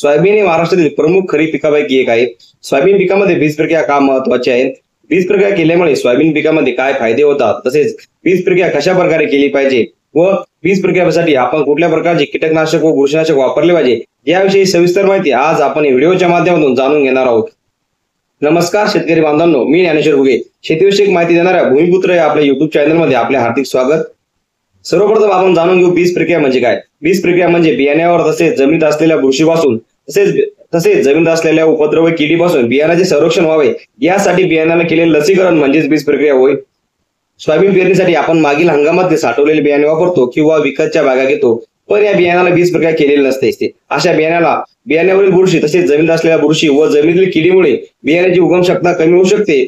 Soybean हे महाराष्ट्रातील प्रमुख खरीप पिकापैकी एक आहे। सोयाबीन पिकामध्ये बीज प्रक्रिया का महत्वाची आहे? बीज प्रक्रिया केल्यामुळे सोयाबीन पिकामध्ये काय फायदे होतात, तसेच बीज प्रक्रिया कशा प्रकारे केली पाहिजे व बीज प्रक्रियेसाठी आपण कुठल्या प्रकारचे कीटकनाशक व बुरशीनाशक वापरले पाहिजे याविषयी सविस्तर माहिती आज आपण या व्हिडिओच्या माध्यमातून जाणून घेणार आहोत। नमस्कार शेतकरी बांधवांनो, मी ज्ञानेश्वर घुगे शेतीविषयक माहिती देणाऱ्या भूमिपुत्र या आपल्या युट्यूब चॅनलमध्ये आपले हार्दिक स्वागत। सर्वप्रथम आपण जाणून घेऊ बीज प्रक्रिया म्हणजे काय। बीज प्रक्रिया म्हणजे बियाण्यावर तसेच जमिनीत असलेल्या बुरशीपासून तसेच जमिनीत असलेल्या उपद्रव किडीपासून बियाण्याचे संरक्षण व्हावे यासाठी बियाण्याला केलेले लसीकरण म्हणजेच बीज प्रक्रिया होय। सोयाबीन पेरणीसाठी आपण मागील हंगामात साठवलेले बियाणे वापरतो किंवा विकतच्या बागा घेतो, पण या बियाण्याला बीज प्रक्रिया केलेली नसते। अशा बियाण्यावरील बुरशी तसेच जमिनीत असलेल्या बुरशी व जमिनीतील किडीमुळे बियाण्याची उगम क्षमता कमी होऊ शकते।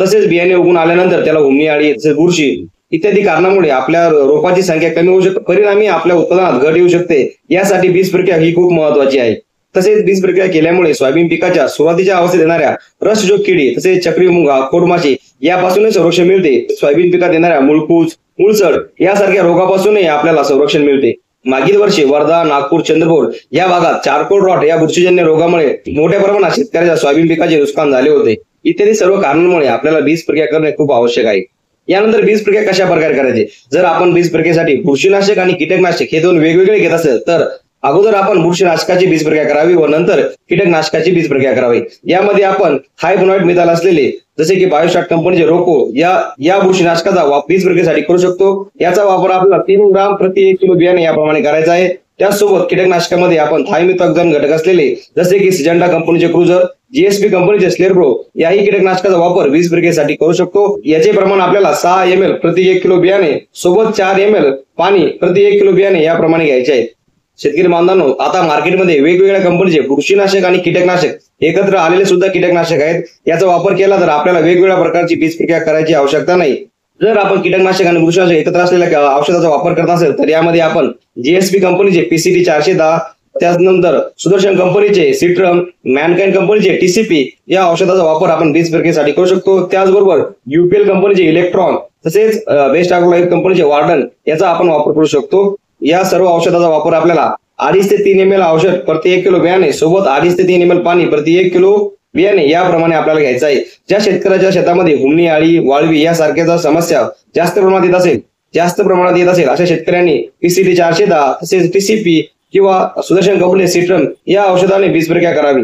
तसेच बियाणे उगवून आल्यानंतर त्याला हुमणी, अळी तसेच बुरशी इत्यादी कारणामुळे आपल्या रोपाची संख्या कमी होऊ शकते, परिणामी आपल्या उत्पादनात घट येऊ शकते। यासाठी बीज प्रक्रिया ही खूप महत्वाची आहे। तसेच बीज प्रक्रिया केल्यामुळे सोयाबीन पिकाच्या सुरुवातीच्या अवस्थेत येणाऱ्या रसजोग किडी तसेच चक्री मुंगा, खोडमाशी यापासूनही संरक्षण मिळते। सोयाबीन पिकात येणाऱ्या मुळकूज, मुळचड यासारख्या रोगापासूनही आपल्याला संरक्षण मिळते। मागील वर्षी वर्धा, नागपूर, चंद्रपूर या भागात चारकोल रॉट या बुरशीजन्य रोगामुळे मोठ्या प्रमाणात शेतकऱ्याच्या सोयाबीन पिकाचे नुकसान झाले होते। इत्यादी सर्व कारणांमुळे आपल्याला बीज प्रक्रिया करणे खूप आवश्यक आहे। यानंतर बीज प्रक्रिया कशा प्रकारे करायची? जर आपण बीज प्रक्रियेसाठी बुरशीनाशक आणि कीटकनाशक हे दोन वेगवेगळे घेत असेल तर अगोदर आपण बुरशीनाशकाची बीज प्रक्रिया करावी व नंतर कीटकनाशकाची बीज प्रक्रिया करावी। यामध्ये आपण हायफोनॉइड मिथाइल असलेले जसे की बायोस्टार्ट कंपनीचे रोको या बुरशीनाशकाचा बीज प्रक्रियेसाठी करू शकतो। याचा वापर आपल्याला 3 ग्राम प्रति 1 किलो बियाणे याप्रमाणे करायचा आहे। त्याचसोबत कीटकनाशकामध्ये आपण थायमिथॉक्झाम घटक असलेले जसे की सिजंटा कंपनीचे क्रुझर, जीएसपी कंपनीचे स्लेअरप्रो याही कीटकनाशकाचा वापर बीज प्रक्रियेसाठी करू शकतो। याचे प्रमाण आपल्याला 6 ml प्रति 1 किलो बियाणे सोबत 4 ml पाणी प्रति 1 किलो बियाणे याप्रमाणे घ्यायचे आहे। शेतकरी बांधवांनो, आता मार्केटमध्ये वेगवेगळ्या कंपनीचे बुरशीनाशक आणि कीटकनाशक एकत्र आलेले सुद्धा कीटकनाशक आहेत। याचा वापर केला तर आपल्याला वेगवेगळ्या प्रकारची बीज प्रक्रिया करायची आवश्यकता नाही। जर आपण कीटकनाशक आणि बुरशीनाशक एकत्र असलेल्या औषधाचा वापर करत असेल तर यामध्ये आपण जीएसपी कंपनीचे PCT 410, त्यानंतर सुदर्शन कंपनीचे सिट्रम, मॅनकाइंड कंपनीचे TCP या औषधाचा वापर आपण बीज प्रक्रियेसाठी करू शकतो। त्याचबरोबर UPL कंपनीचे इलेक्ट्रॉन तसेच बेस्ट अग्रोलाइफ कंपनीचे वार्डन याचा आपण वापर करू शकतो। या सर्व औषधाचा वापर आपल्याला 2.5 ते 3 ml औषध प्रति 1 किलो बियाणे सोबत 2.5 ते 3 ml पाणी प्रति 1 किलो बियाणे याप्रमाणे आपल्याला घ्यायचं आहे। ज्या शेतकऱ्याच्या शेतामध्ये हुमणी, अळी, वाळवी यासारख्या समस्या जास्त प्रमाणात येत असेल अशा शेतकऱ्यांनी PCT 410 तसेच TCP किंवा सुदर्शन कंपनी सिट्रम या औषधाने बीज प्रक्रिया करावी।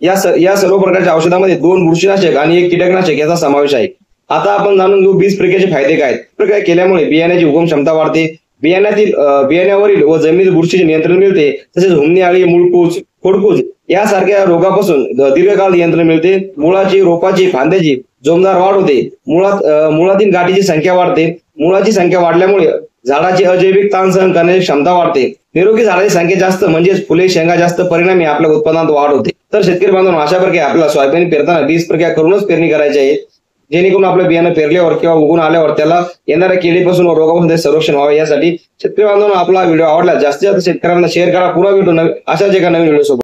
या सर्व प्रकारच्या औषधामध्ये 2 बुरशीनाशक आणि 1 कीटकनाशक याचा समावेश आहे। आता आपण जाणून घेऊ बीज प्रक्रियेचे फायदे काय। प्रक्रिया केल्यामुळे बियाण्याची उगम क्षमता वाढते, बियाण्यावरील व जमिनीतील बुरशीचे नियंत्रण मिळते, तसेच हुमणी, अळी, मुळकूज, खोडकूज यासारख्या रोगापासून दीर्घकाळ नियंत्रण मिळते। मुळाची, रोपाची, फांद्याची जोमदार वाढ होते। मुळातील गाठीची संख्या वाढते। मुळाची संख्या वाढल्यामुळे झाडाची अजैविक ताण सहन करण्याची क्षमता वाढते। निरोगी झाडाची संख्या जास्त म्हणजेच फुले, शेंगा जास्त, परिणामी आपल्या उत्पादनात वाढ होते। तर शेतकरी बांधवांनो, अशा प्रकारे आपल्याला सोयाबीन पेरताना बीज प्रक्रिया करूनच पेरणी करायची आहे, जेणेकरून आपलं बियाणं पेरल्यावर किंवा उगवून आल्यावर त्याला येणाऱ्या किडीपासून व रोगापासून संरक्षण व्हावे। यासाठी शेतकरी बांधवांनो, आपला व्हिडिओ आवडला जास्तीत जास्त शेतकऱ्यांना शेअर करा। पुन्हा भेटू अशाच एका नवीन व्हिडिओ सोबत।